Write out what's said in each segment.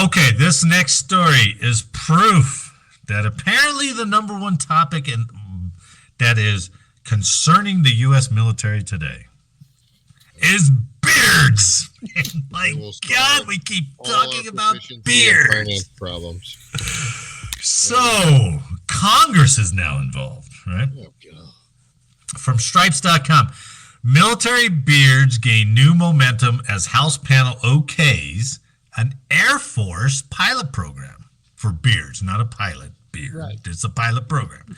Okay, this next story is proof that apparently the number one topic that is concerning the U.S. military today is beards. My God, we keep talking about beards. Problems. So, Congress is now involved, right? Oh, God. From Stripes.com, military beards gain new momentum as House panel OKs an Air Force pilot program for beards, not a pilot beard. Right. It's a pilot program.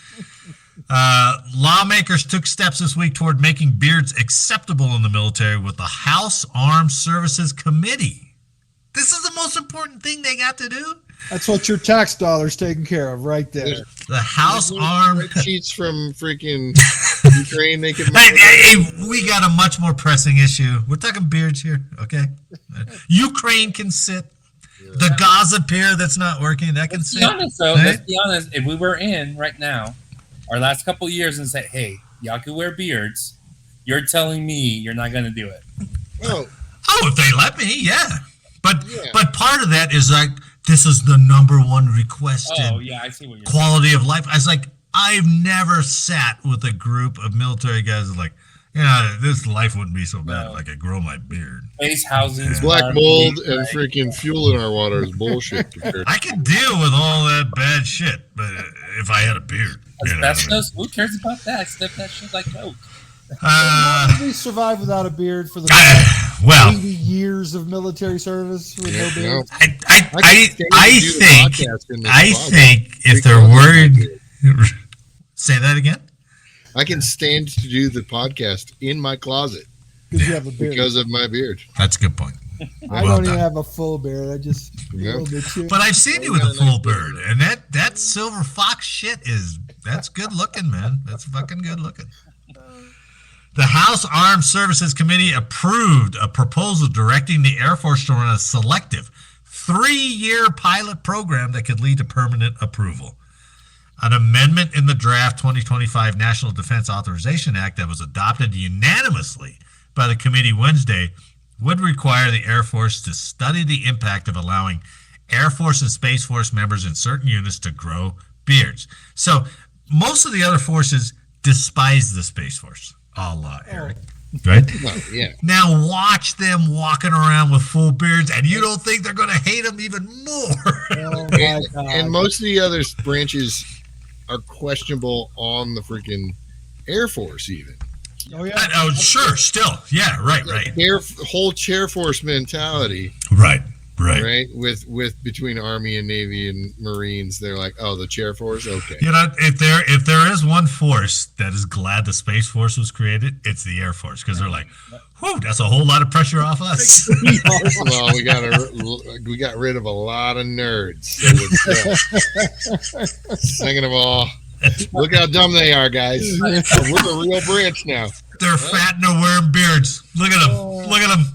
Lawmakers took steps this week toward making beards acceptable in the military with the House Armed Services Committee. This is the most important thing they got to do. That's what your tax dollar's taking care of right there. The House Armed sheets from freaking Ukraine. They can. Hey, we got a much more pressing issue. We're talking beards here, okay? Ukraine can sit. The Gaza pier that's not working, that can sit. Let's be honest. If we were in right now, our last couple of years, and said, "Hey, y'all can wear beards," you're telling me you're not going to do it. Oh, if they let me, yeah. But part of that is like, this is the number one requested I see what you're quality of life. I was like, I've never sat with a group of military guys like, this life wouldn't be so bad if I could grow my beard. Base housing, black mold, and freaking fuel in our water is bullshit. I could deal with all that bad shit, but if I had a beard. Asbestos, who cares about that? Sniff that shit like coke. How did we survive without a beard for the 80 years of military service with no beard? I think if they're worried, say that again. I can stand to do the podcast in my closet because you have a beard. Because of my beard. That's a good point. I don't even have a full beard. I just a little bit too. But I've seen you with a full beard, and that silver fox shit that's good looking, man. That's fucking good looking. The House Armed Services Committee approved a proposal directing the Air Force to run a selective 3-year pilot program that could lead to permanent approval. An amendment in the draft 2025 National Defense Authorization Act that was adopted unanimously by the committee Wednesday would require the Air Force to study the impact of allowing Air Force and Space Force members in certain units to grow beards. So most of the other forces despise the Space Force. Allah, Eric. Right? Yeah. Now watch them walking around with full beards, and you don't think they're going to hate them even more. And most of the other branches are questionable on the freaking Air Force, even. Oh, yeah. Oh, sure. Still. Yeah, right. Whole chair force mentality. Right. With between Army and Navy and Marines, they're like, the chair force, okay. If there is one force that is glad the Space Force was created, it's the Air Force, because they're like, whew, that's a whole lot of pressure off us. Well, we got rid of a lot of nerds. Second of all, look how dumb they are, guys. We're a real branch now. They're fat and they're wearing beards. Look at them.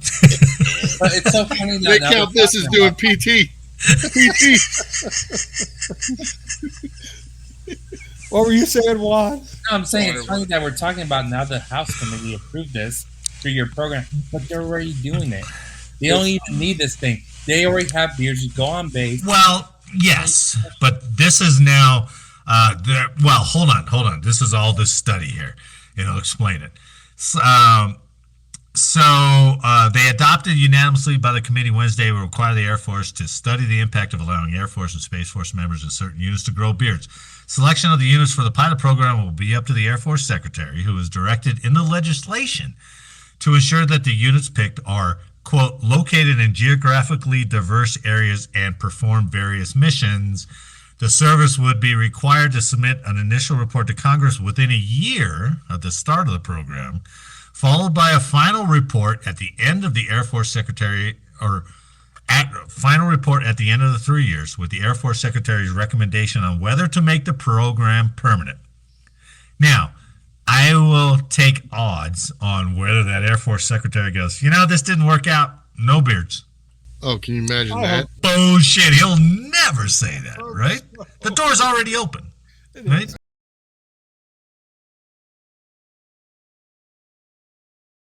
But it's so funny that they count this as doing PT. What were you saying, Juan? No, I'm saying it's funny that we're talking about now the House Committee approved this for your program, but they're already doing it. They don't even need this thing. They already have beards. You go on base. Well, yes, but this is now. Hold on. This is all this study here, and I'll explain it. So they adopted unanimously by the committee Wednesday will require the Air Force to study the impact of allowing Air Force and Space Force members in certain units to grow beards. Selection of the units for the pilot program will be up to the Air Force Secretary, who is directed in the legislation to ensure that the units picked are, quote, located in geographically diverse areas and perform various missions. The service would be required to submit an initial report to Congress within a year of the start of the program, followed by a final report at the end of the Air Force Secretary, final report at the end of the 3 years with the Air Force Secretary's recommendation on whether to make the program permanent. Now, I will take odds on whether that Air Force Secretary goes, this didn't work out, no beards. Oh, can you imagine that? Bullshit. He'll never say that, right? The door's already open, right?